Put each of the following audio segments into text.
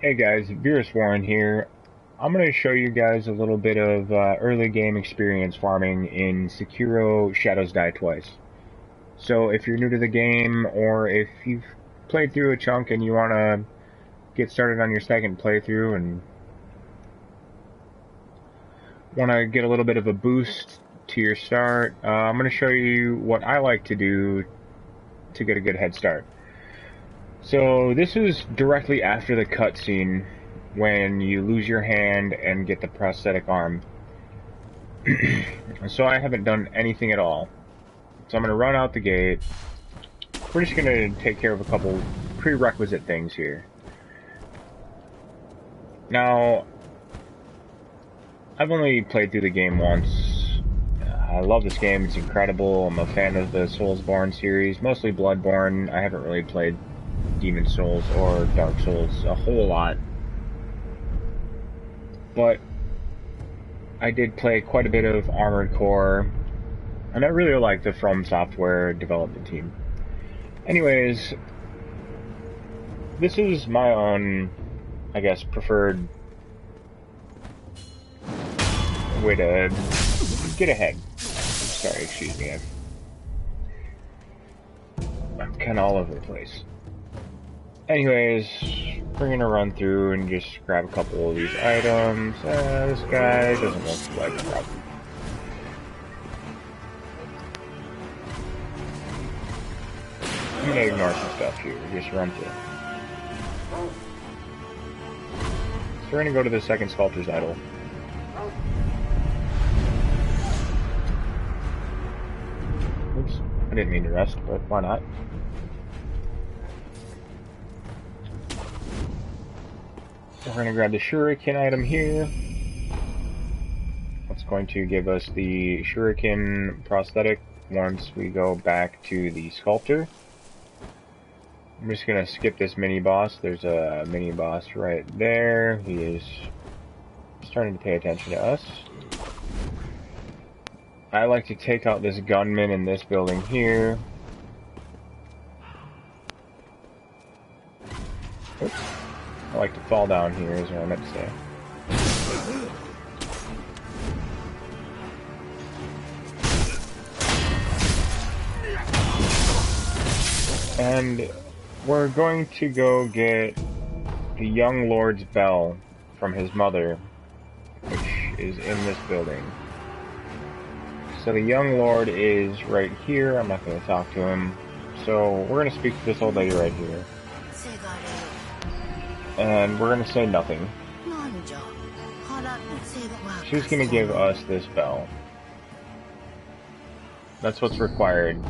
Hey guys, Virus Warren here. I'm going to show you guys a little bit of early game experience farming in Sekiro Shadows Die Twice. So if you're new to the game, or if you've played through a chunk and you want to get started on your second playthrough and want to get a little bit of a boost to your start, I'm going to show you what I like to do to get a good head start. So this is directly after the cutscene when you lose your hand and get the prosthetic arm. So I haven't done anything at all. So I'm going to run out the gate. We're just going to take care of a couple prerequisite things here. Now, I've only played through the game once. I love this game, it's incredible. I'm a fan of the Soulsborne series, mostly Bloodborne. I haven't really played Demon Souls or Dark Souls a whole lot. But I did play quite a bit of Armored Core, and I really like the From Software development team. Anyways, this is my own, I guess, preferred way to get ahead. Sorry, excuse me, I'm kind of all over the place. Anyways, we're gonna run through and just grab a couple of these items. This guy doesn't look like a problem. I'm gonna ignore some stuff here, just run through. So we're gonna go to the second sculptor's idol. Oops, I didn't mean to rest, but why not? We're gonna grab the shuriken item here. That's going to give us the shuriken prosthetic once we go back to the sculptor. I'm just gonna skip this mini boss. There's a mini boss right there. He is starting to pay attention to us. I like to take out this gunman in this building here. Oops. I like to fall down here is what I meant to say. And we're going to go get the young lord's bell from his mother, which is in this building. So the young lord is right here. I'm not going to talk to him. So we're going to speak to this old lady right here. And we're going to say nothing. She's going to give us this bell. That's what's required.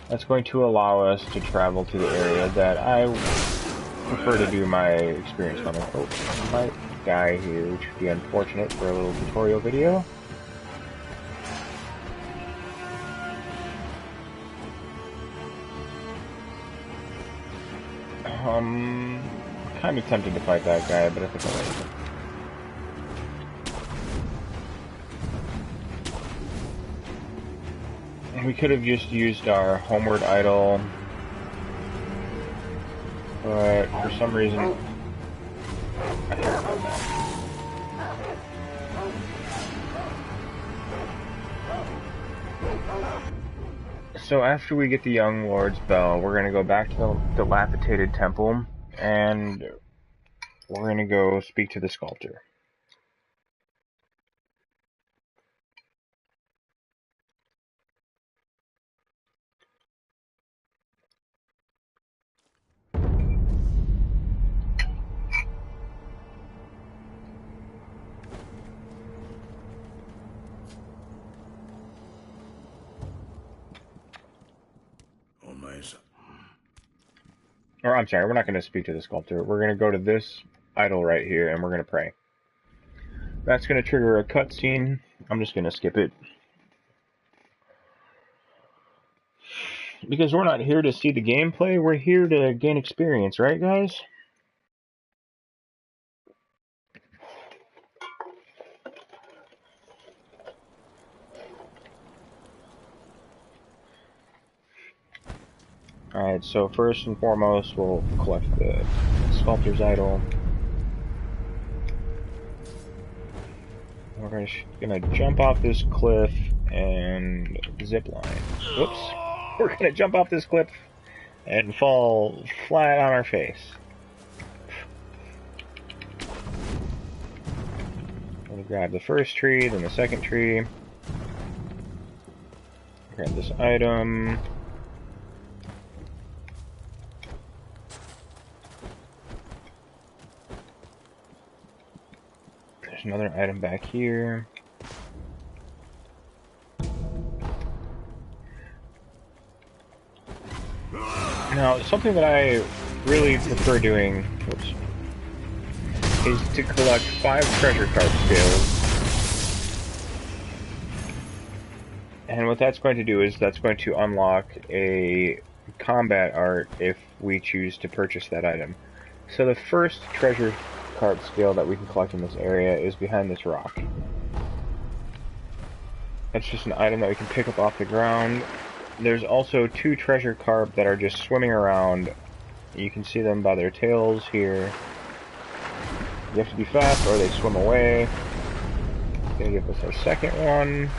That's going to allow us to travel to the area that I prefer to do my experience from. Oh, I might die here, which would be unfortunate for a little tutorial video. Kind of tempted to fight that guy, but I think I'll wait. We could have just used our homeward idol, but for some reason, I haven't done that. So after we get the young lord's bell, we're going to go back to the dilapidated temple, and we're going to go speak to the sculptor. Or, I'm sorry, we're not going to speak to the sculptor. We're going to go to this idol right here, and we're going to pray. That's going to trigger a cutscene. I'm just going to skip it. Because we're not here to see the gameplay, we're here to gain experience, right, guys? Alright, so first and foremost, we'll collect the sculptor's idol. We're gonna jump off this cliff and zip line. Whoops. We're gonna jump off this cliff and fall flat on our face. I'm gonna grab the first tree, then the second tree. Grab this item. There's another item back here. Now, something that I really prefer doing is to collect 5 treasure card scales. And what that's going to do is that's going to unlock a combat art if we choose to purchase that item. So the first treasure card scale that we can collect in this area is behind this rock. It's just an item that we can pick up off the ground. There's also 2 treasure carp that are just swimming around. You can see them by their tails here. You have to be fast or they swim away. Gonna give us our second one.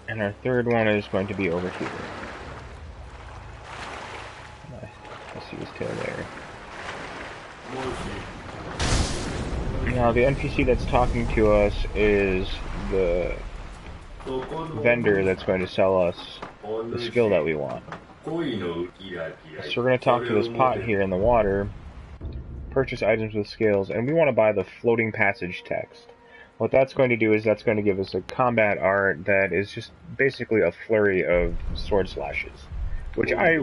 And our third one is going to be over here. I see his tail there. Now the NPC that's talking to us is the vendor that's going to sell us the skill that we want. So we're going to talk to this pot here in the water, purchase items with scales, and we want to buy the floating passage text. What that's going to do is that's going to give us a combat art that is just basically a flurry of sword slashes, which I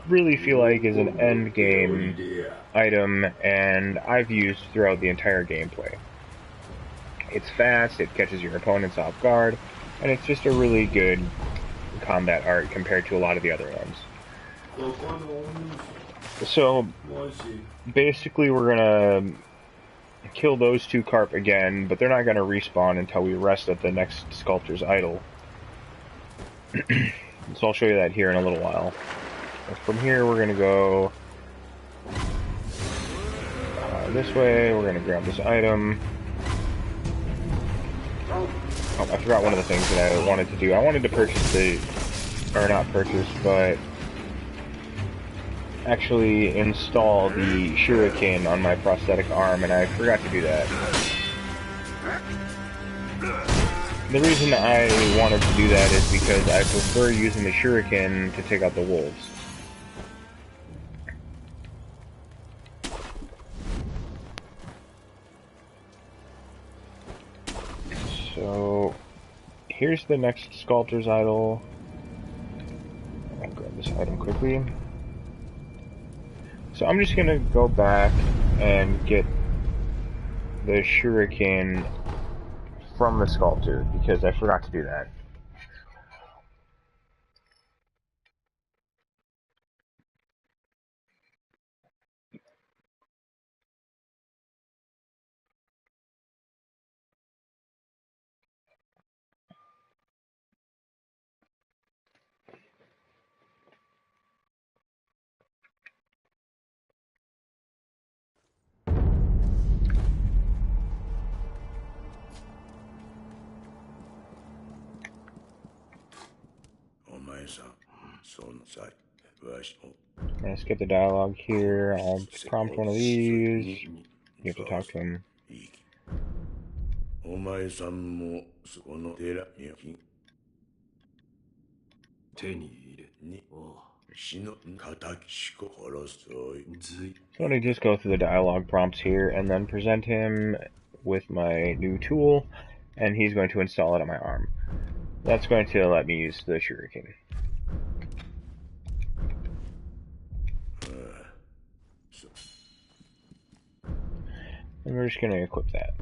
really feel like is an end game item, and I've used throughout the entire gameplay. It's fast, it catches your opponents off guard, and it's just a really good combat art compared to a lot of the other ones. So basically we're gonna kill those 2 carp again, but they're not gonna respawn until we rest at the next sculptor's idol. So I'll show you that here in a little while. From here we're gonna go this way. We're gonna grab this item. Oh, I forgot one of the things that I wanted to do. I wanted to purchase or not purchase, but actually install the shuriken on my prosthetic arm, and I forgot to do that. The reason I wanted to do that is because I prefer using the shuriken to take out the wolves. So here's the next sculptor's idol. I'll grab this item quickly. So I'm just gonna go back and get the shuriken from the sculptor because I forgot to do that. Let's get the dialogue here. I'll prompt one of these. You have to talk to him. So let me just go through the dialogue prompts here and then present him with my new tool, and he's going to install it on my arm. That's going to let me use the shuriken. And we're just going to equip that.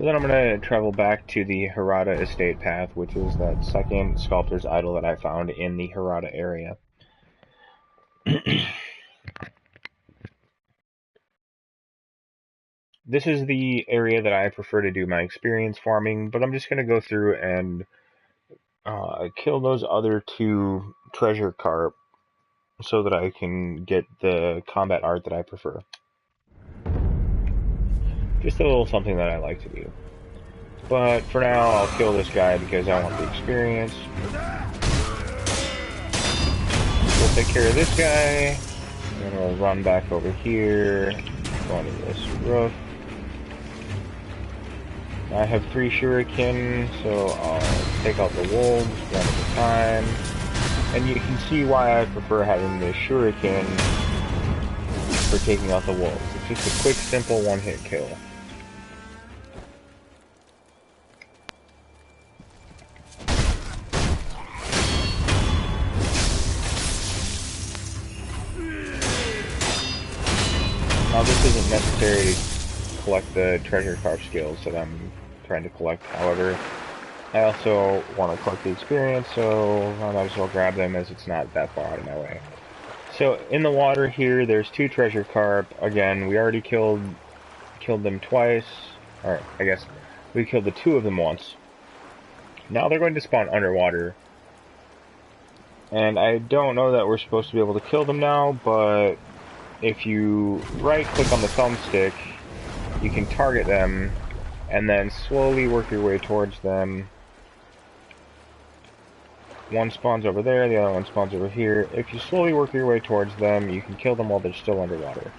So then I'm going to travel back to the Harada Estate Path, which is that second sculptor's idol that I found in the Harada area. This is the area that I prefer to do my experience farming, but I'm just going to go through and kill those other two treasure carp so that I can get the combat art that I prefer. Just a little something that I like to do. But for now, I'll kill this guy because I want the experience. We'll take care of this guy. Then we'll run back over here. Go into this roof. I have 3 shuriken, so I'll take out the wolves one at a time. And you can see why I prefer having the shuriken for taking out the wolves. It's just a quick, simple one-hit kill. Now this isn't necessary to collect the treasure carp skills that I'm trying to collect, however, I also want to collect the experience, so I might as well grab them as it's not that far out of my way. So in the water here, there's 2 treasure carp. Again, we already killed them twice, or I guess we killed the 2 of them once. Now they're going to spawn underwater. And I don't know that we're supposed to be able to kill them now, but if you right-click on the thumbstick, you can target them, and then slowly work your way towards them. One spawns over there, the other one spawns over here. If you slowly work your way towards them, you can kill them while they're still underwater.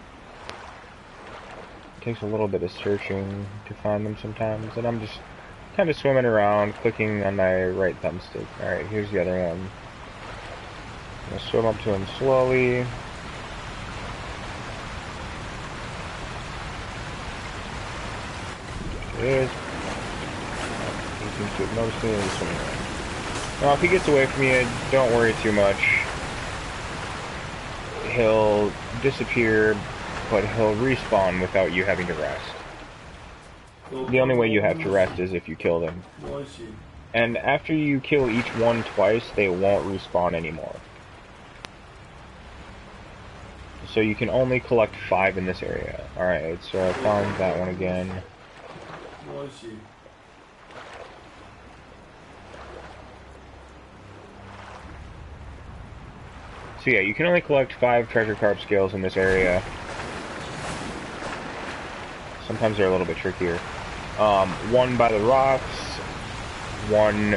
It takes a little bit of searching to find them sometimes, and I'm just kind of swimming around, clicking on my right thumbstick. Alright, here's the other one. I'm going to swim up to him slowly. There it is. He seems to have noticed me and he's swimming away. Now, if he gets away from you, don't worry too much. He'll disappear, but he'll respawn without you having to rest. The only way you have to rest is if you kill them. And after you kill each one twice, they won't respawn anymore. So you can only collect 5 in this area. Alright, so I found that one again. So yeah, you can only collect 5 treasure carp scales in this area. Sometimes they're a little bit trickier. 1 by the rocks, 1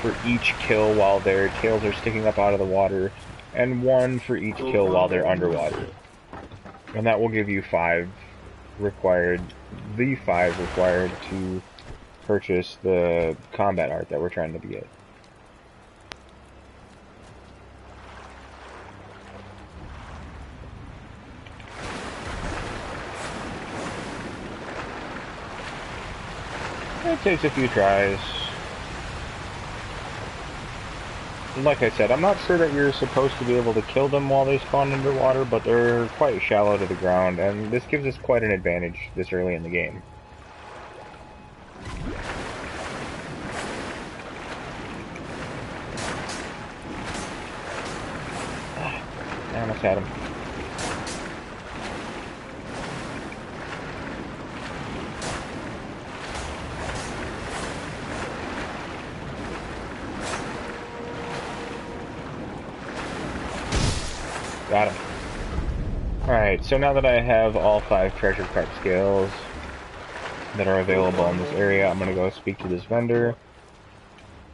for each kill while their tails are sticking up out of the water, and 1 for each kill while they're underwater. And that will give you 5 required, the 5 required to purchase the combat art that we're trying to get. It takes a few tries. Like I said, I'm not sure that you're supposed to be able to kill them while they spawn underwater, but they're quite shallow to the ground, and this gives us quite an advantage this early in the game. I almost had him. Got him. Alright, so now that I have all 5 treasure carp scales that are available in this area, I'm going to go speak to this vendor,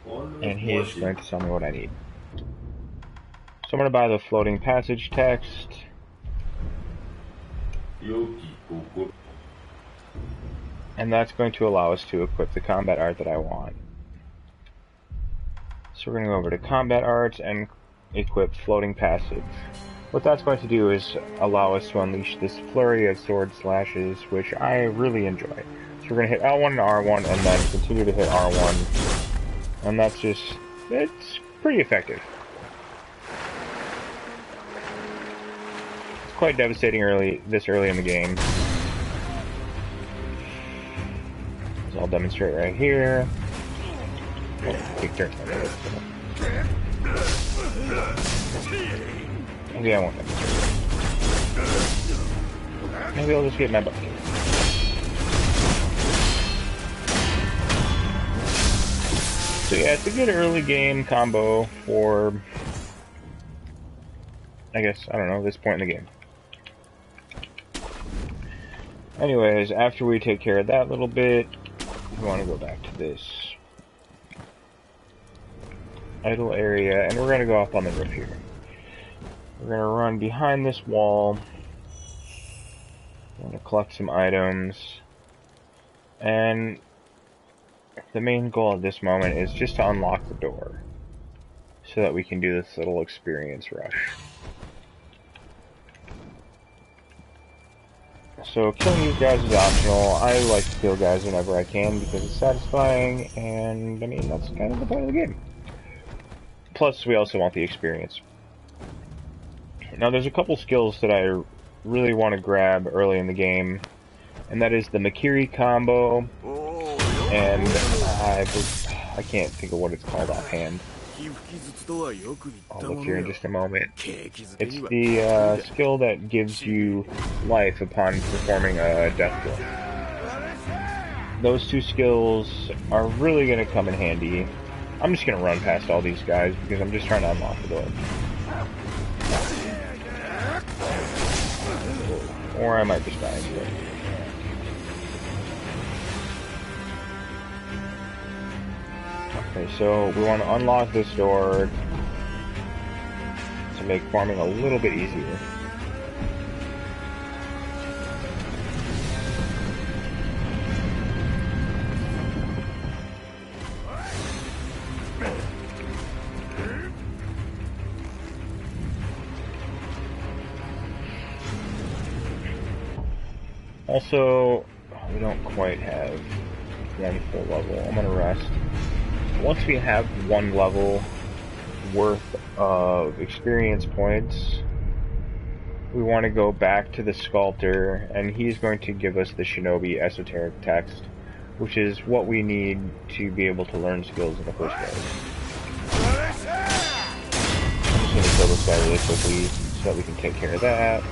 and he is going to tell me what I need. So I'm going to buy the floating passage text. And that's going to allow us to equip the combat art that I want. So we're going to go over to combat arts and equip floating passage. What that's going to do is allow us to unleash this flurry of sword slashes, which I really enjoy. So we're going to hit L1 and R1 and then continue to hit R1. And that's just, it's pretty effective. It's quite devastating this early in the game. So I'll demonstrate right here. Maybe I won't demonstrate. Maybe I'll just get my butt kicked. So yeah, it's a good early game combo for, I guess, I don't know, this point in the game. Anyways, after we take care of that little bit, we want to go back to this idle area, and we're going to go up on the roof here. We're going to run behind this wall. We're going to collect some items. And the main goal at this moment is just to unlock the door, so that we can do this little experience rush. So killing these guys is optional. I like to kill guys whenever I can because it's satisfying, and I mean, that's kind of the point of the game. Plus, we also want the experience. Now, there's a couple skills that I really want to grab early in the game, and that is the Makiri combo, and I can't think of what it's called offhand. I'll look here in just a moment. It's the skill that gives you life upon performing a death blow. Those two skills are really going to come in handy. I'm just going to run past all these guys because I'm just trying to unlock the door. Or I might just die into it. Okay, so we want to unlock this door to make farming a little bit easier. Also, we don't quite have one full level. I'm gonna rest. Once we have one level worth of experience points, we want to go back to the sculptor, and he's going to give us the shinobi esoteric text, which is what we need to be able to learn skills in the first place. I'm just going to kill this guy really quickly so that we can take care of that.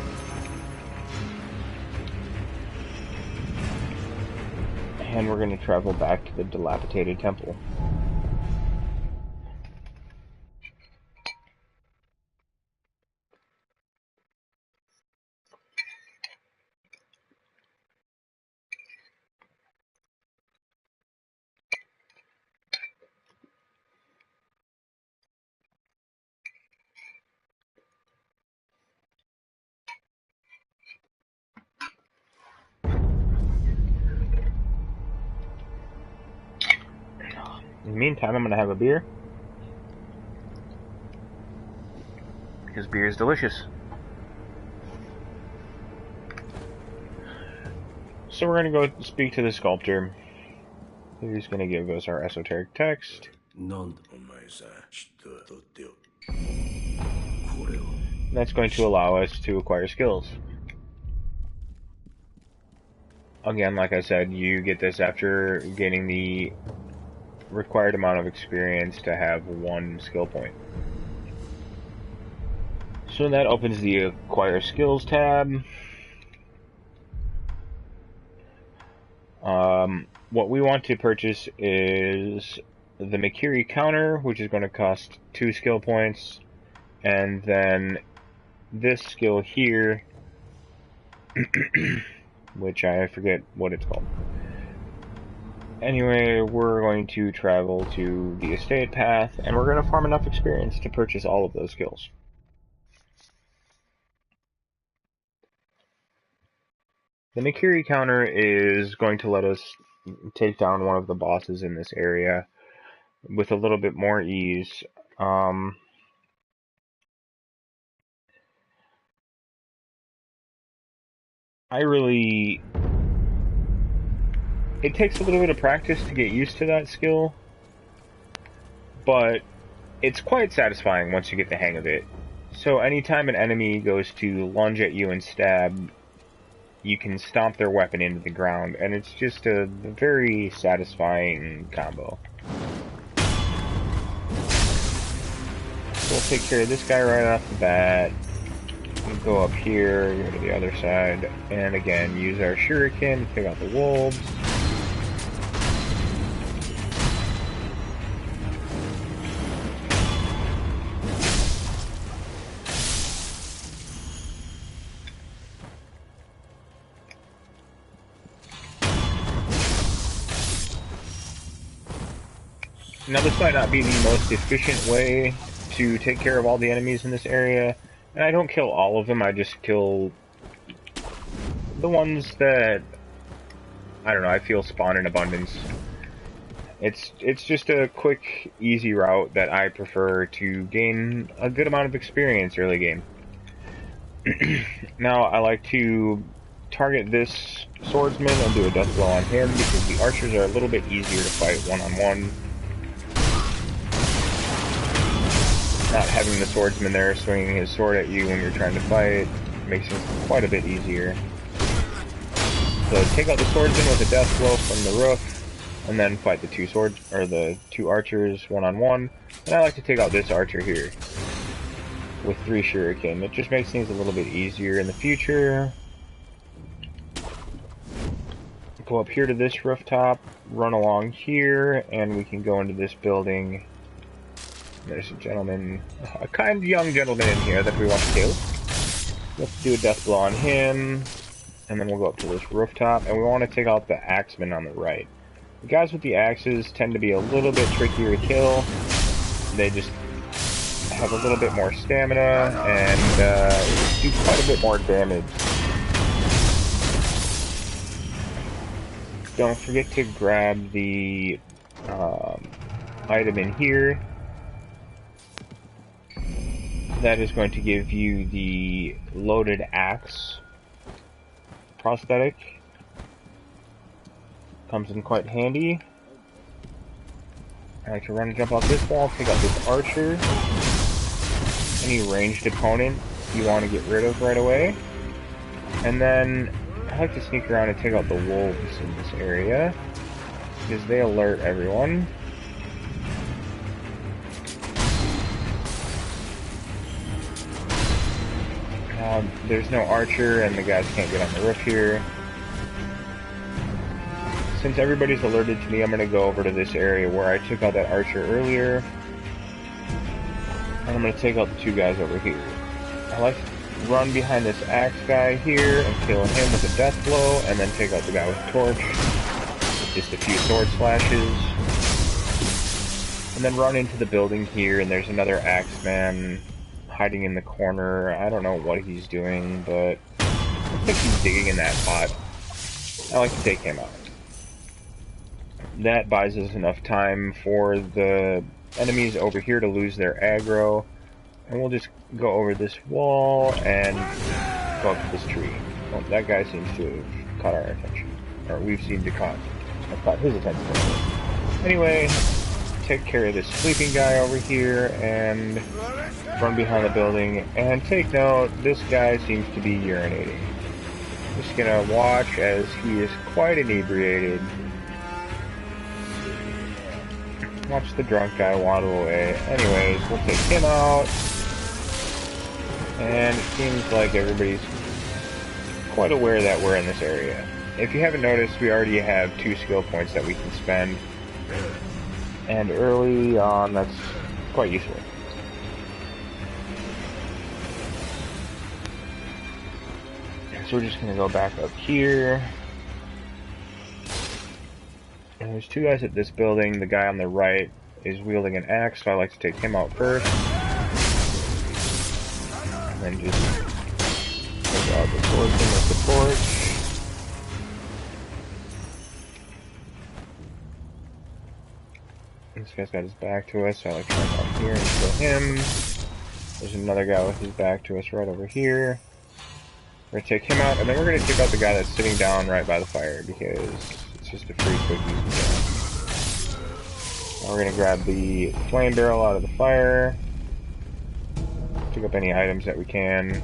And we're going to travel back to the dilapidated temple. In the meantime, I'm going to have a beer, because beer is delicious. So we're going to go speak to the sculptor. He's going to give us our esoteric text. That's going to allow us to acquire skills. Again, like I said, you get this after gaining the required amount of experience to have one skill point. So that opens the Acquire Skills tab. What we want to purchase is the Makiri counter, which is going to cost 2 skill points, and then this skill here, which I forget what it's called. Anyway, we're going to travel to the estate path, and we're going to farm enough experience to purchase all of those skills. The Makiri counter is going to let us take down one of the bosses in this area with a little bit more ease. It takes a little bit of practice to get used to that skill, but it's quite satisfying once you get the hang of it. So anytime an enemy goes to lunge at you and stab, you can stomp their weapon into the ground, and it's just a very satisfying combo. We'll take care of this guy right off the bat. We'll go up here, go to the other side, and again, use our shuriken to take out the wolves. Now, this might not be the most efficient way to take care of all the enemies in this area, and I don't kill all of them, I just kill the ones that, I don't know, I feel spawn in abundance. It's just a quick, easy route that I prefer to gain a good amount of experience early game. Now, I like to target this swordsman and do a death blow on him, because the archers are a little bit easier to fight one-on-one. Not having the swordsman there swinging his sword at you when you're trying to fight makes it quite a bit easier. So take out the swordsman with a death blow from the roof, and then fight the two archers one-on-one. And I like to take out this archer here with 3 shuriken. It just makes things a little bit easier in the future. Go up here to this rooftop, run along here, and we can go into this building. There's a gentleman, a kind young gentleman in here that we want to kill. Let's do a death blow on him, and then we'll go up to this rooftop, and we want to take out the axeman on the right. The guys with the axes tend to be a little bit trickier to kill. They just have a little bit more stamina, and do quite a bit more damage. Don't forget to grab the item in here. That is going to give you the loaded axe prosthetic. Comes in quite handy. I like to run and jump off this wall, take out this archer. Any ranged opponent you want to get rid of right away. And then I like to sneak around and take out the wolves in this area, because they alert everyone. There's no archer, and the guys can't get on the roof here. Since everybody's alerted to me, I'm going to go over to this area where I took out that archer earlier. And I'm going to take out the 2 guys over here. I like to run behind this axe guy here and kill him with a death blow, and then take out the guy with the torch with just a few sword slashes. And then run into the building here, and there's another axeman hiding in the corner. I don't know what he's doing, but looks like he's digging in that pot. I like to take him out. That buys us enough time for the enemies over here to lose their aggro, and we'll just go over this wall and go up to this tree. Well, that guy seems to have caught our attention, or we've seemed to have caught his attention. Anyway, take care of this sleeping guy over here and run behind the building. And take note, this guy seems to be urinating. Just gonna watch as he is quite inebriated. Watch the drunk guy waddle away. Anyways, we'll take him out. And it seems like everybody's quite aware that we're in this area. If you haven't noticed, we already have 2 skill points that we can spend. And early on, that's quite useful. So we're just going to go back up here. And there's 2 guys at this building. The guy on the right is wielding an axe, so I like to take him out first. And then just take out the swordsman with the torch. This guy's got his back to us, so I like to run out here and kill him. There's another guy with his back to us right over here. We're going to take him out, and then we're going to take out the guy that's sitting down right by the fire, because it's just a free quick easy kill. Now we're going to grab the flame barrel out of the fire. Pick up any items that we can.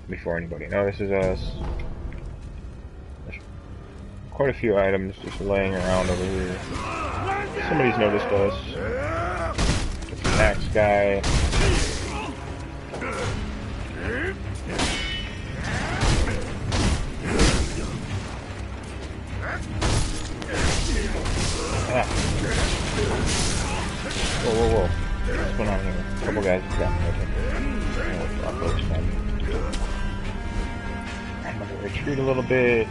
before anybody notices us. There's quite a few items just laying around over here. Somebody's noticed us. It's an axe guy. Ah. Whoa, whoa, whoa. What's going on here? A couple guys have got me. I'm gonna retreat a little bit.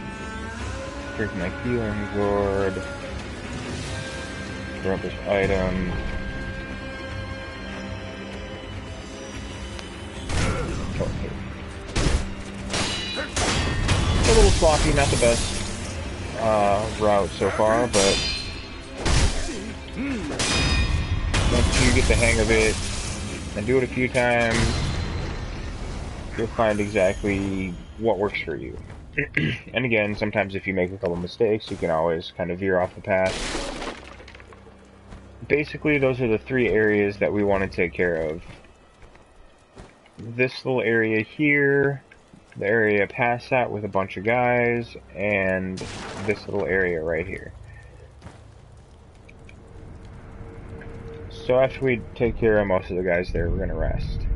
Drink my healing gourd. Grab this item. Okay. A little sloppy, not the best route so far, but once you get the hang of it and do it a few times, you'll find exactly what works for you. And again, sometimes if you make a couple mistakes, you can always kind of veer off the path. Basically, those are the three areas that we want to take care of. This little area here, the area past that with a bunch of guys, and this little area right here. So after we take care of most of the guys there, we're going to rest.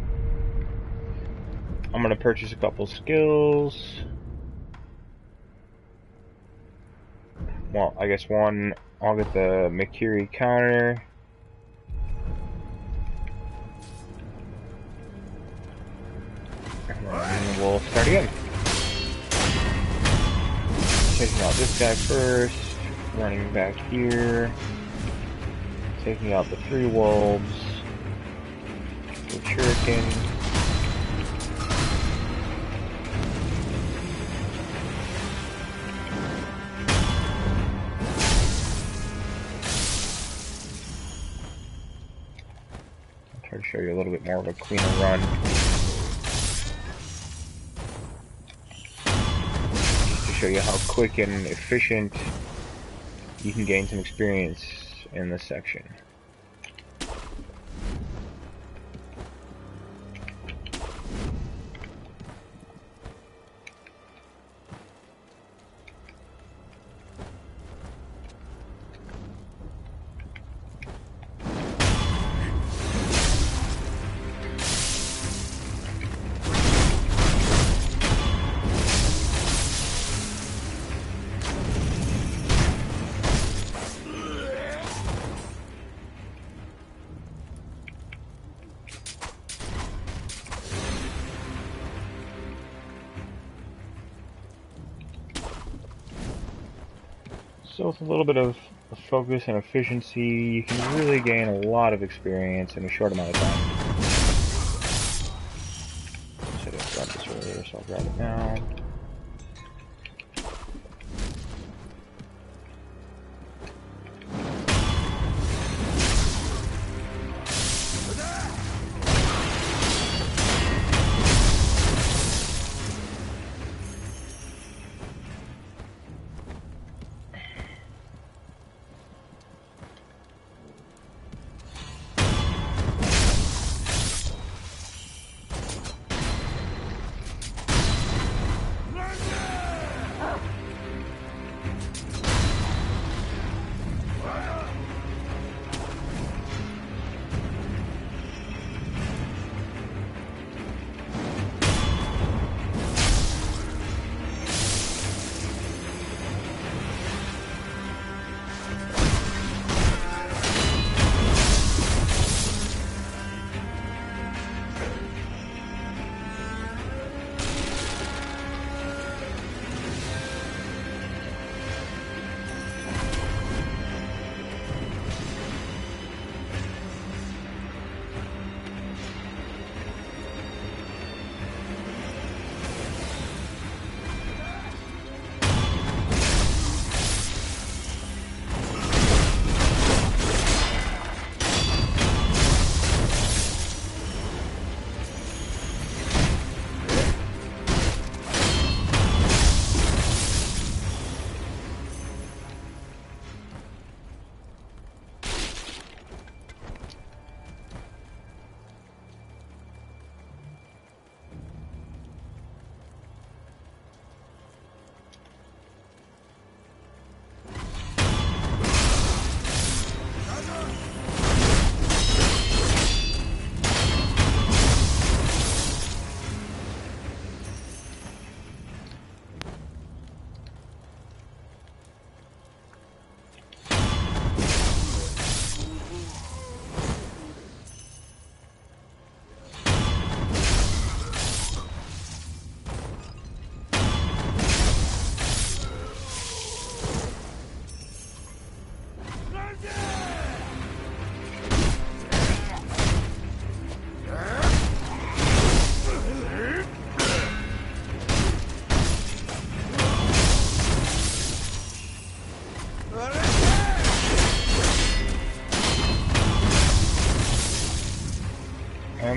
I'm going to purchase a couple skills. Well, I guess one, I'll get the Mikiri counter. And we'll start again. Taking out this guy first, running back here, taking out the 3 wolves, the shuriken. I'll try to show you a little bit more of a cleaner run. Show you how quick and efficient you can gain some experience in this section. So with a little bit of focus and efficiency, you can really gain a lot of experience in a short amount of time. So I didn't grab this earlier, so I'll grab it now.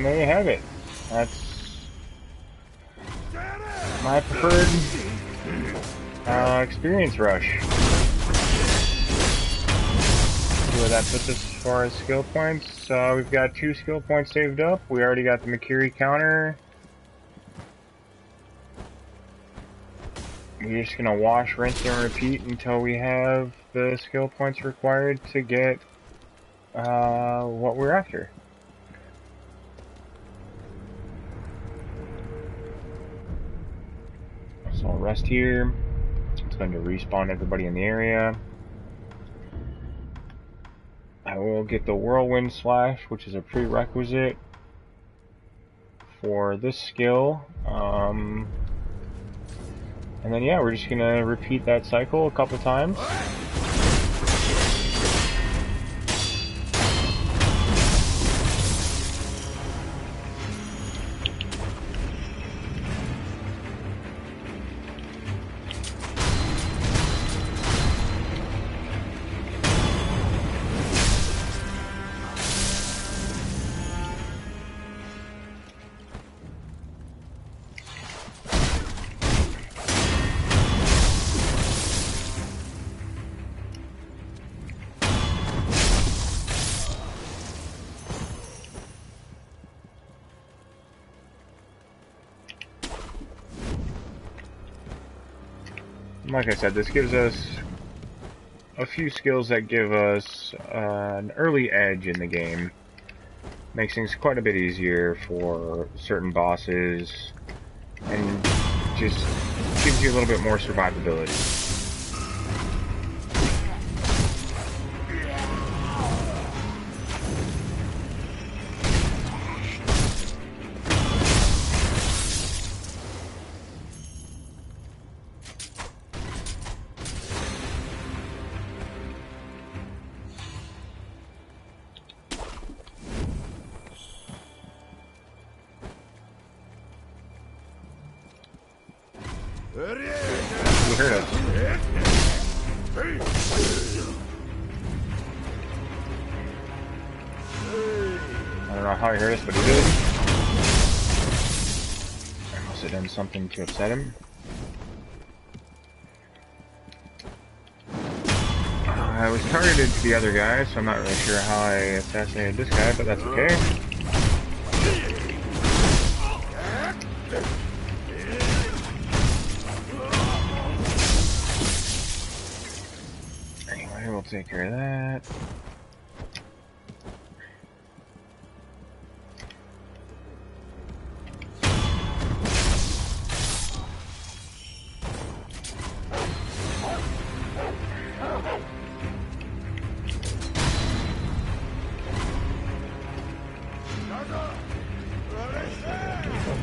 And there you have it. That's my preferred experience rush. See where that puts us as far as skill points. We've got 2 skill points saved up. We already got the Makiri counter. We're just gonna wash, rinse, and repeat until we have the skill points required to get what we're after. So I'll rest here. It's going to respawn everybody in the area. I will get the Whirlwind Slash, which is a prerequisite for this skill. And then yeah, we're just gonna repeat that cycle a couple times. Like I said, this gives us a few skills that give us an early edge in the game. Makes things quite a bit easier for certain bosses, and just gives you a little bit more survivability. He heard us. I don't know how he heard us, but he did. I must have done something to upset him. I was targeted to the other guy, so I'm not really sure how I assassinated this guy, but that's okay. Anyway, we'll take care of that.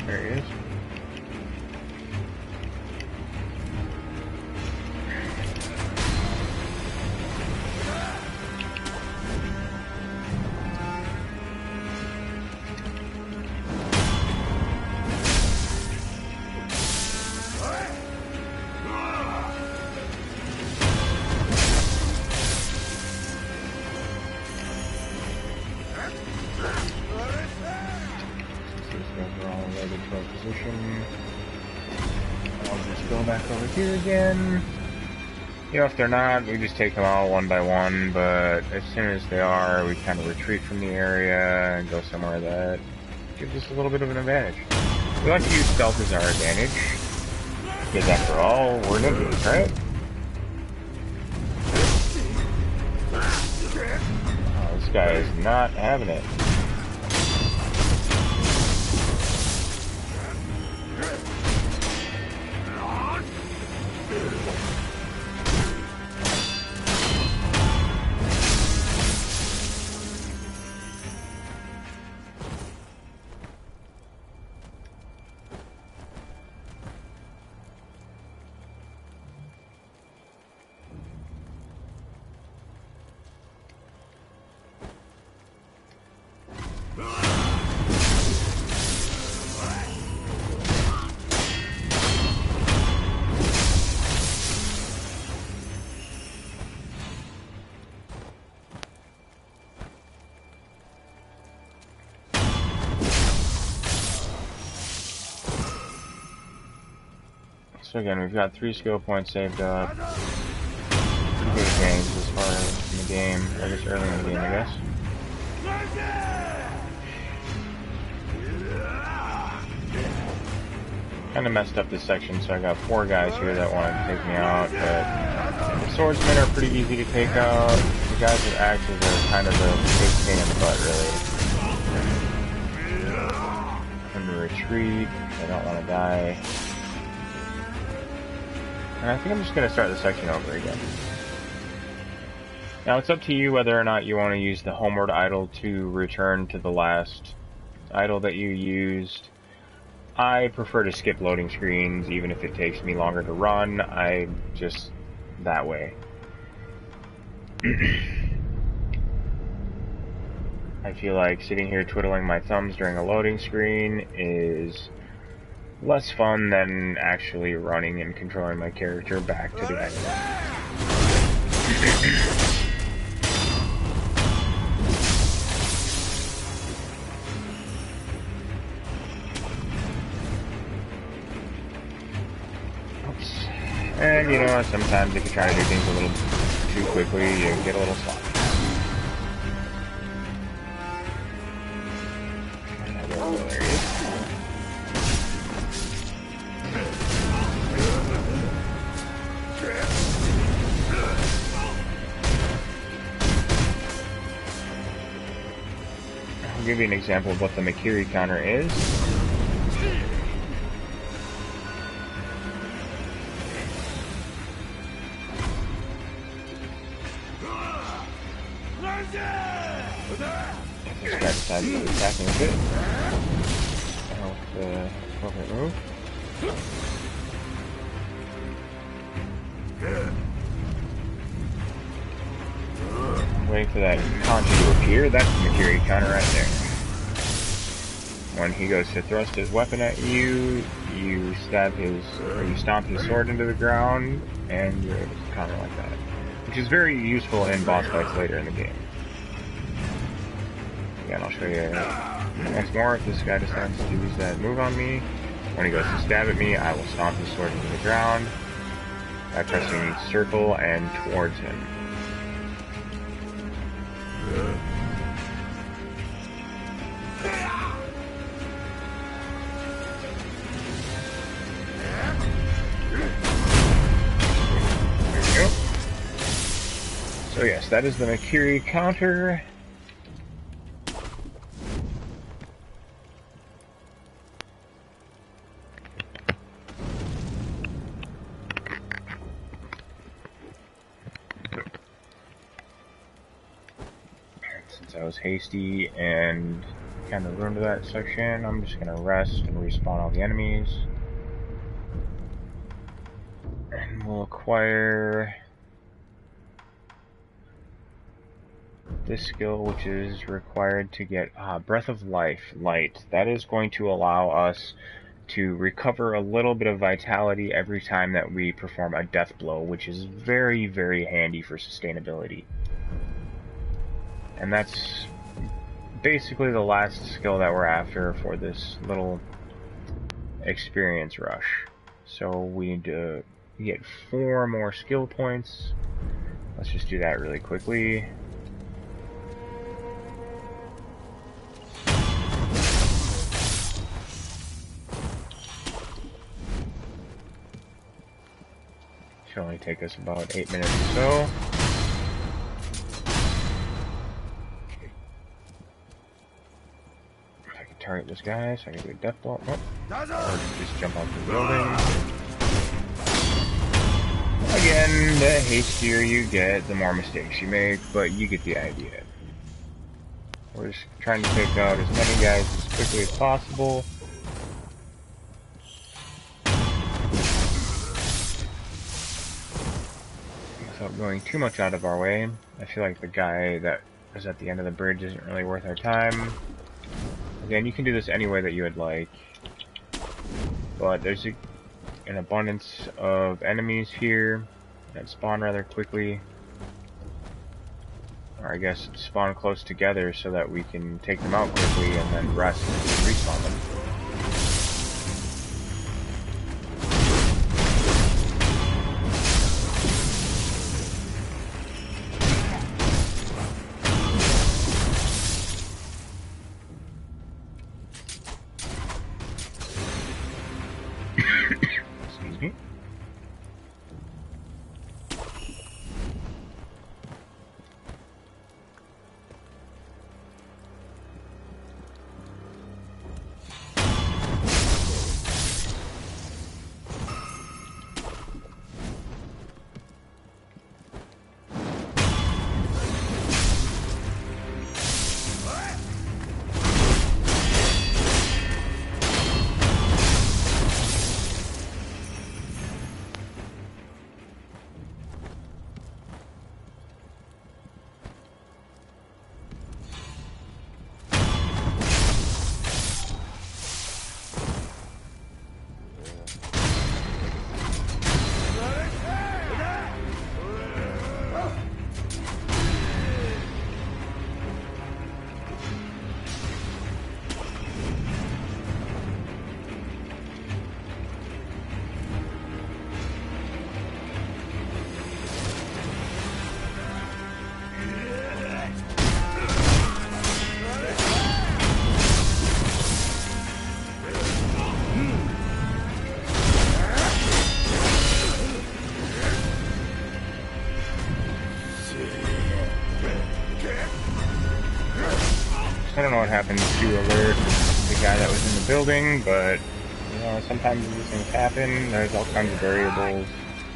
There he is. Position. I'll just go back over here again. You know, if they're not, we just take them out one by one, but as soon as they are, we kind of retreat from the area and go somewhere that gives us a little bit of an advantage. We like to use stealth as our advantage, because after all, we're ninjas, right? Oh, this guy is not having it. So again, we've got 3 skill points saved up. Pretty good advantage as far as in the game, or just early in the game, I guess. Kind of messed up this section, so I got 4 guys here that want to take me out, but the swordsmen are pretty easy to take out. The guys with axes are kind of a big pain in the butt, really. I'm gonna retreat. I don't want to die. And I think I'm just going to start the section over again. Now, it's up to you whether or not you want to use the homeward idle to return to the last idle that you used. I prefer to skip loading screens, even if it takes me longer to run. I just that way. I feel like sitting here twiddling my thumbs during a loading screen is less fun than actually running and controlling my character back to the exit. And, you know, sometimes if you try to do things a little too quickly, you get a little sloppy. There he is. I'll give you an example of what the Sekiro counter is. This guy decides to attack me a bit. With the appropriate move. Waiting for that kanji to appear. That's the Sekiro counter right there. When he goes to thrust his weapon at you, you stab his, or you stomp his sword into the ground, and you're able to counter like that. Which is very useful in boss fights later in the game. Again, I'll show you once more if this guy decides to use that move on me. When he goes to stab at me, I will stomp his sword into the ground by pressing circle and towards him. There we go. So yes, that is the Sekiro counter. I was hasty and kind of ruined that section. I'm just gonna rest and respawn all the enemies. And we'll acquire this skill, which is required to get Breath of Life, Light. That is going to allow us to recover a little bit of vitality every time that we perform a death blow, which is very, very handy for sustainability. And that's basically the last skill that we're after for this little experience rush. So we need to get 4 more skill points. Let's just do that really quickly. Should only take us about 8 minutes or so. Target this guy, so I can do a death blow. Oh. Or just jump off the building. Again, the hastier you get, the more mistakes you make, but you get the idea. We're just trying to take out as many guys as quickly as possible. Without going too much out of our way. I feel like the guy that is at the end of the bridge isn't really worth our time. Again, you can do this any way that you would like, but there's an abundance of enemies here that spawn rather quickly, or I guess spawn close together so that we can take them out quickly and then rest and respawn them. I don't know what happened to alert the guy that was in the building, but you know, sometimes these things happen. There's all kinds of variables,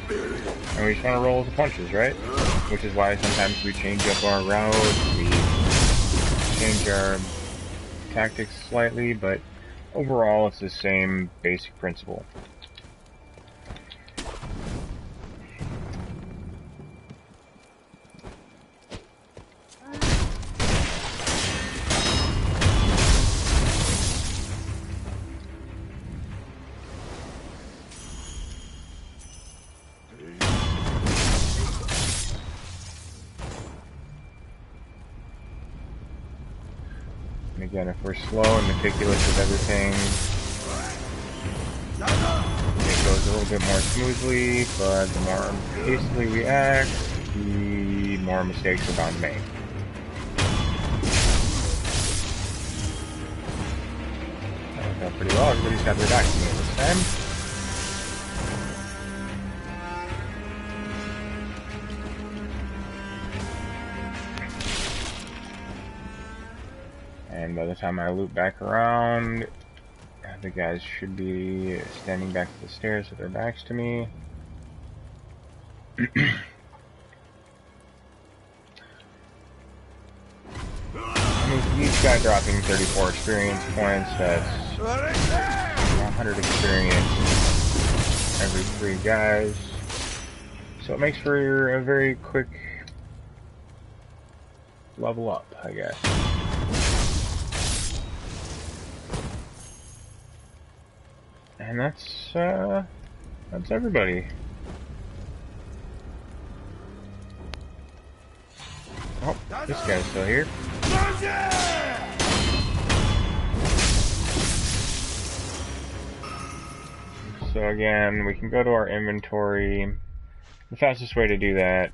and we just want to roll with the punches, right? Which is why sometimes we change up our route, we change our tactics slightly, but overall it's the same basic principle. And again, if we're slow and meticulous with everything, it goes a little bit more smoothly, but the more hastily we act, the more mistakes we're bound to make. That worked out pretty well. Everybody's got their back to me this time. And by the time I loop back around, the guys should be standing back at the stairs with their backs to me. With each guy dropping 34 experience points, that's 100 experience every 3 guys. So it makes for a very quick level up, I guess. And that's everybody. Oh, this guy's still here. So again, we can go to our inventory. The fastest way to do that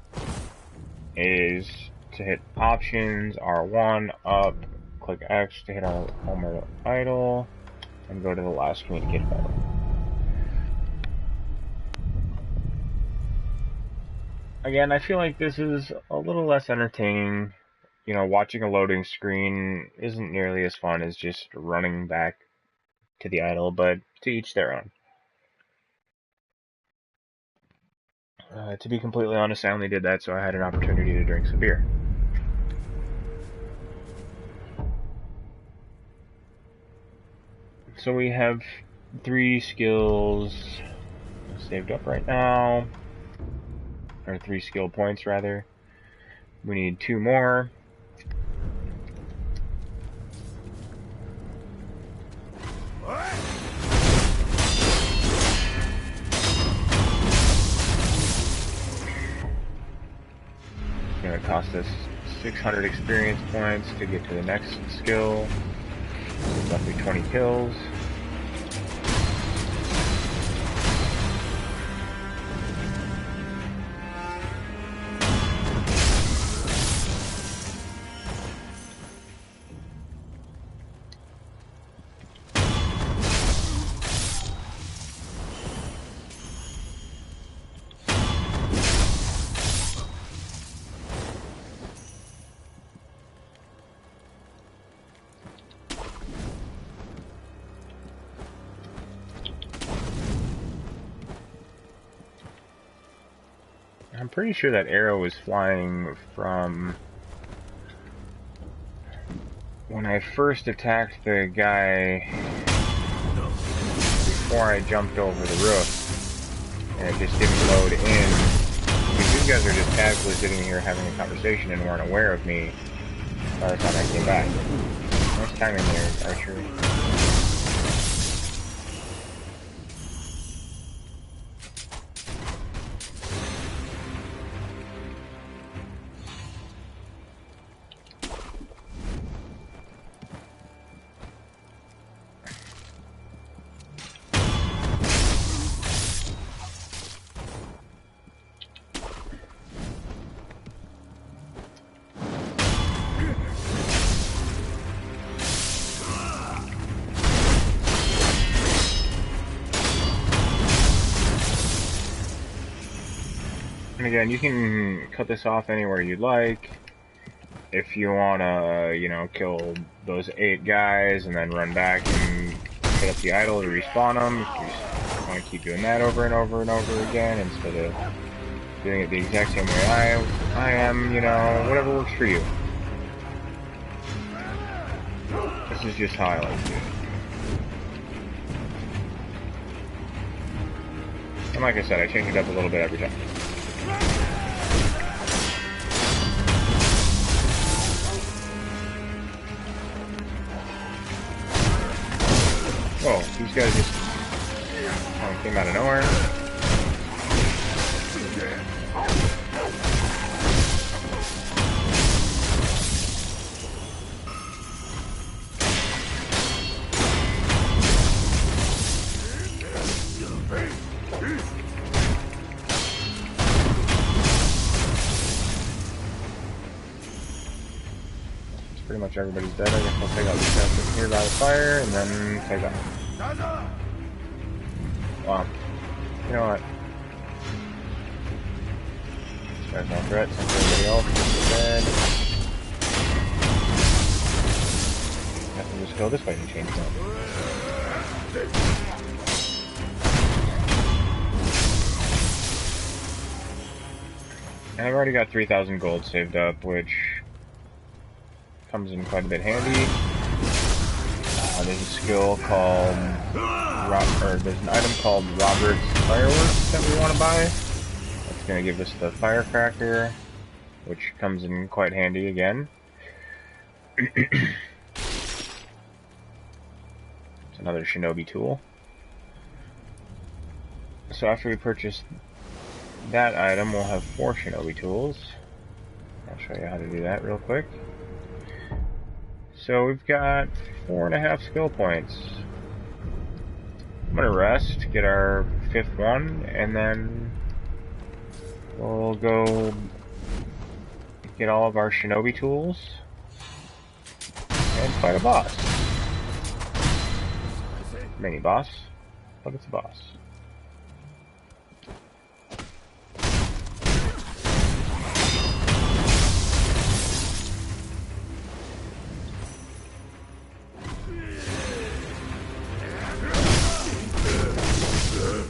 is to hit Options, R1, up, click X to hit our home idle, and go to the last communicated idle. Again, I feel like this is a little less entertaining. You know, watching a loading screen isn't nearly as fun as just running back to the idle, but to each their own. To be completely honest, I only did that so I had an opportunity to drink some beer. So we have 3 skills saved up right now, or 3 skill points rather. We need 2 more. It's going to cost us 600 experience points to get to the next skill. Roughly 20 kills. I'm pretty sure that arrow was flying from when I first attacked the guy before I jumped over the roof, and it just didn't load in. Because these guys are just casually sitting here having a conversation and weren't aware of me by the time I came back. Nice timing there, archery. And again, you can cut this off anywhere you'd like. if you wanna, you know, kill those 8 guys and then run back and hit up the idol to respawn them, if you want to keep doing that over and over and over again instead of doing it the exact same way I am, you know, whatever works for you. This is just how I like to do it. And like I said, I change it up a little bit every time. Whoa, these guys just kind of came out of nowhere. Pretty much everybody's dead. I guess I'll take out these guys sitting here by the fire and then take off. Wow. You know what? This guy's no threat since everybody else is dead. I can just go this way and change that. And I've already got 3,000 gold saved up, which comes in quite a bit handy. There's a skill called there's an item called Robert's Fireworks that we want to buy. That's going to give us the firecracker, which comes in quite handy again. It's another shinobi tool. So after we purchase that item, we'll have 4 shinobi tools. I'll show you how to do that real quick. So we've got 4.5 skill points. I'm gonna rest, get our 5th one, and then we'll go get all of our shinobi tools and fight a boss. Mini boss, but it's a boss.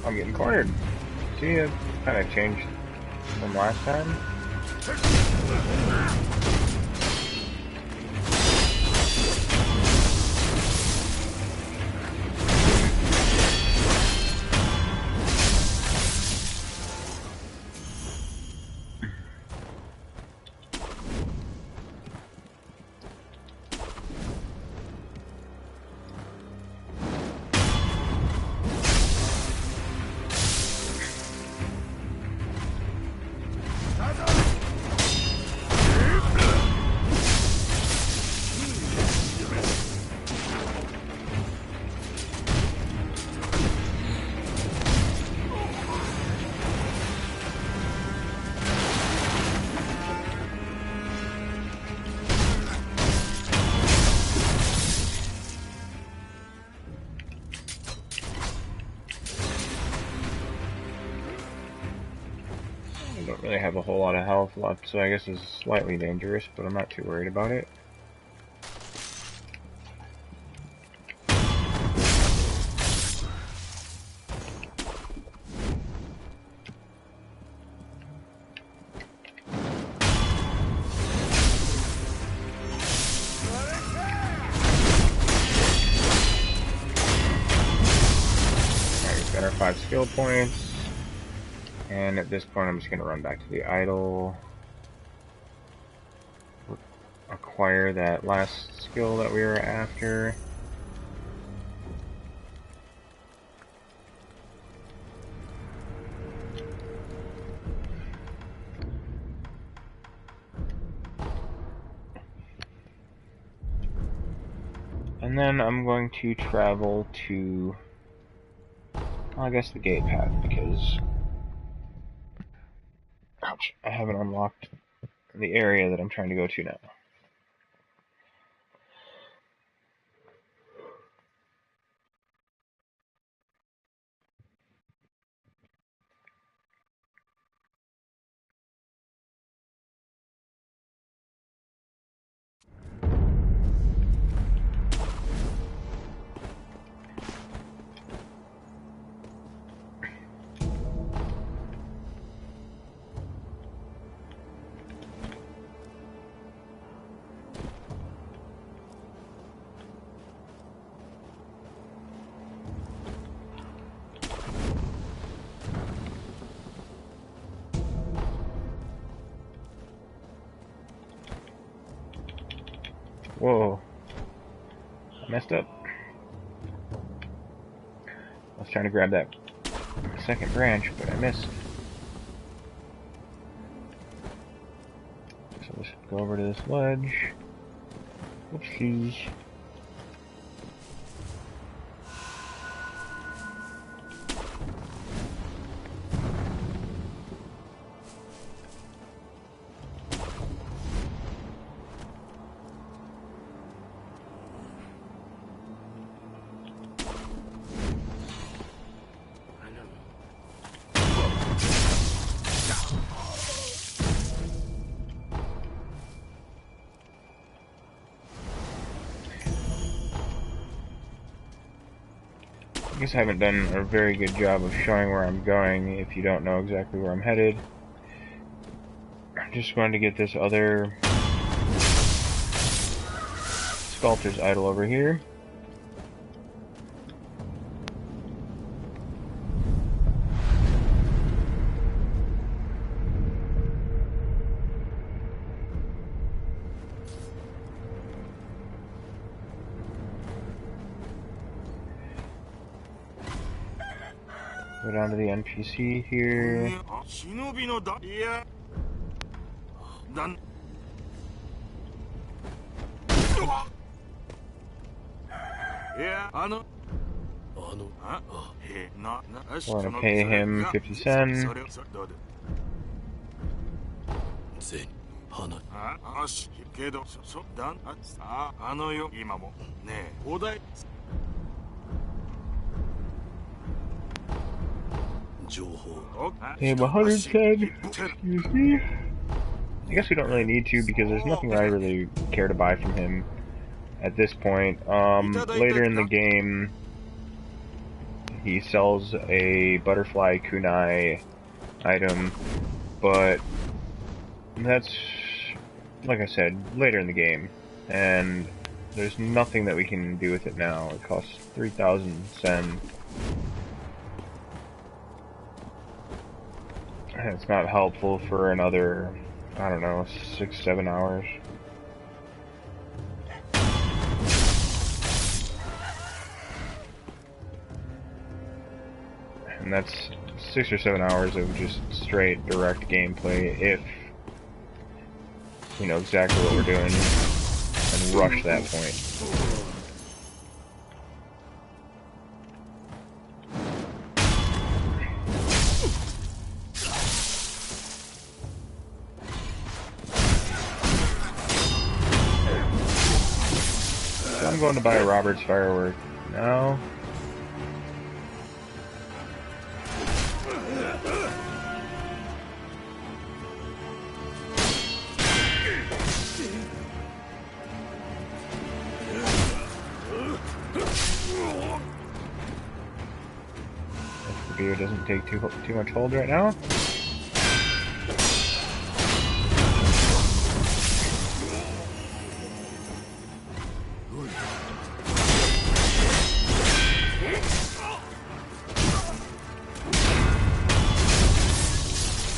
I'm getting cornered. See, it kind of changed from last time. I don't really have a whole lot of health left, so I guess it's slightly dangerous, but I'm not too worried about it. Alright, we've got our 5 skill points. And at this point, I'm just going to run back to the idol, acquire that last skill that we were after. And then I'm going to travel to, well, I guess the gate path, because ouch, I haven't unlocked the area that I'm trying to go to now. Whoa. I messed up. I was trying to grab that second branch, but I missed. So let's go over to this ledge. Oopsies. I guess I haven't done a very good job of showing where I'm going if you don't know exactly where I'm headed. I'm just going to get this other sculptor's idol over here. Go down to the NPC here. Want to pay him 50 cents. Pay him 110. Excuse me. I guess we don't really need to because there's nothing I really care to buy from him at this point. Later in the game, he sells a butterfly kunai item, but that's, like I said, later in the game, and there's nothing that we can do with it now. It costs 3,000 sen. It's not helpful for another, I don't know, 6-7 hours. And that's 6 or 7 hours of just straight direct gameplay if we know exactly what we're doing and rush that point. So I'm going to buy a Robert's firework now. The beer doesn't take too much hold right now.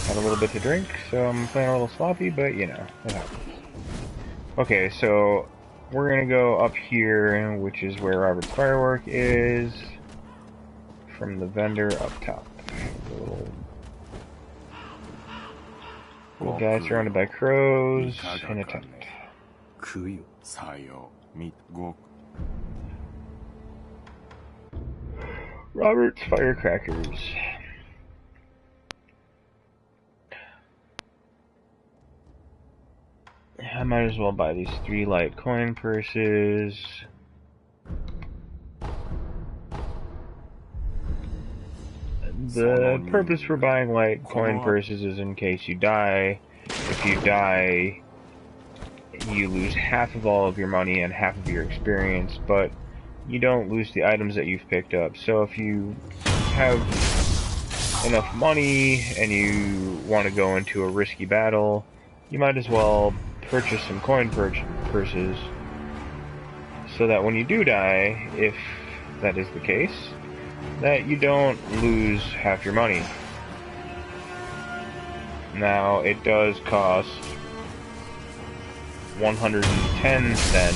Had a little bit to drink, so I'm playing a little sloppy, but you know, it happens. Okay, so we're gonna go up here, which is where Robert's firework is, from the vendor up top. The little guy surrounded by crows in a tent. Robert's firecrackers. I might as well buy these 3 light coin purses. The purpose for buying light coin purses is in case you die. If you die, you lose half of all of your money and half of your experience, but you don't lose the items that you've picked up. So if you have enough money and you want to go into a risky battle, you might as well purchase some coin purses so that when you do die, if that is the case, that you don't lose half your money. Now, it does cost 110 10 sen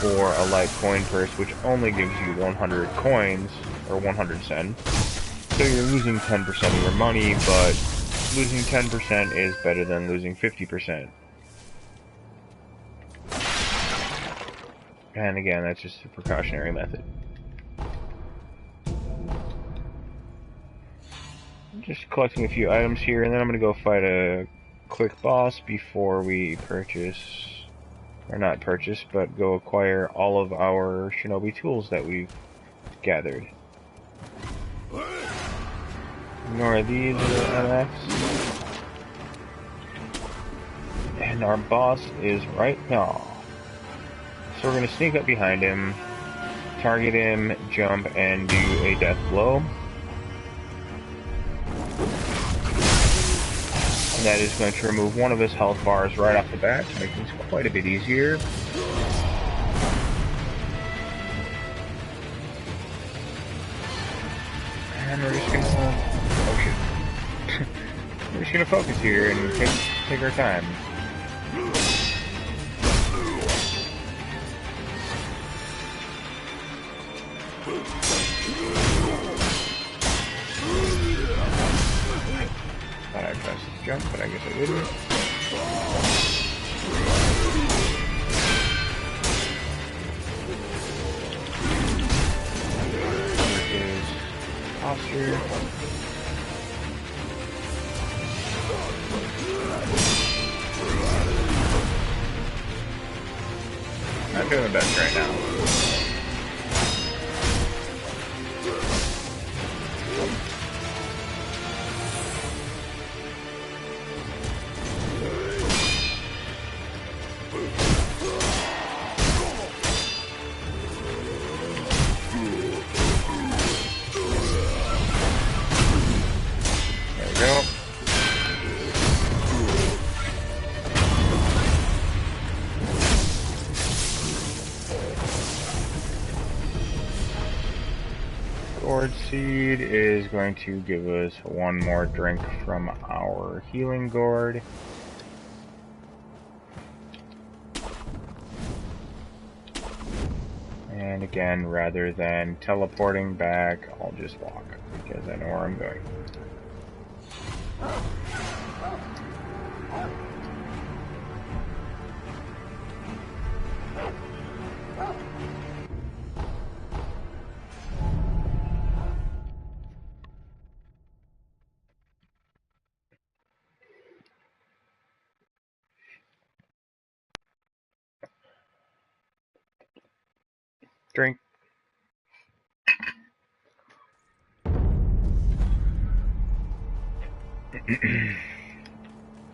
for a light coin purse, which only gives you 100 coins, or 100 sen. So you're losing 10% of your money, but losing 10% is better than losing 50%. And again, that's just a precautionary method. Just collecting a few items here, and then I'm going to go fight a quick boss before we purchase, or not purchase, but go acquire all of our shinobi tools that we've gathered. Ignore these MX. And our boss is right now. So we're going to sneak up behind him, target him, jump, and do a death blow. And that is going to remove one of his health bars right off the bat to make things quite a bit easier. And we're just gonna... oh shit. We're just gonna focus here and take our time. Thought I'd press jump, but I guess I didn't. Here is posture. Not doing the best right now. Seed is going to give us one more drink from our healing gourd. And again, rather than teleporting back, I'll just walk because I know where I'm going. Drink.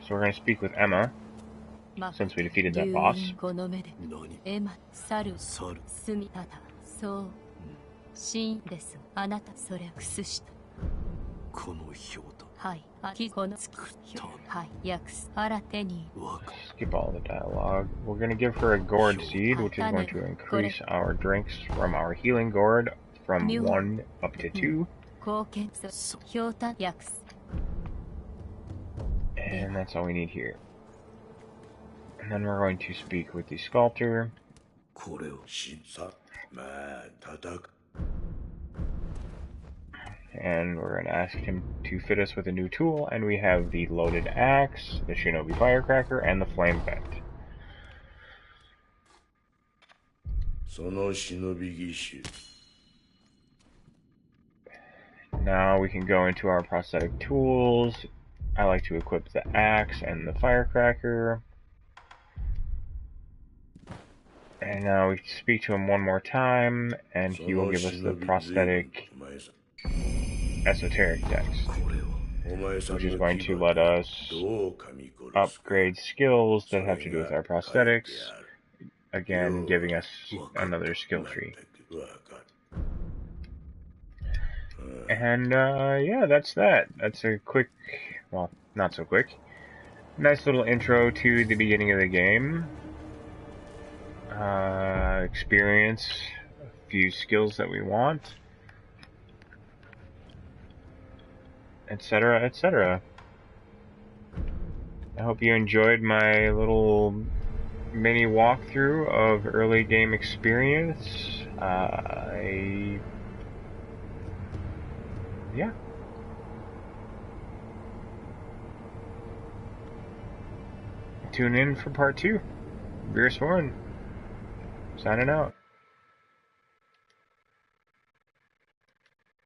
So we're going to speak with Emma, since we defeated that boss. Skip all the dialogue. We're going to give her a gourd seed, which is going to increase our drinks from our healing gourd from 1 up to 2. And that's all we need here. And then we're going to speak with the sculptor. And we're going to ask him to fit us with a new tool, and we have the loaded axe, the shinobi firecracker, and the flame vent. Now we can go into our prosthetic tools. I like to equip the axe and the firecracker. And now we speak to him one more time, and he will give us the prosthetic esoteric text, which is going to let us upgrade skills that have to do with our prosthetics, again giving us another skill tree. And yeah, that's that. That's a quick, well, not so quick, nice little intro to the beginning of the game. Experience a few skills that we want, etc., etc. I hope you enjoyed my little mini walkthrough of early game experience. Yeah. Tune in for part 2. Beer Sworn. Signing out.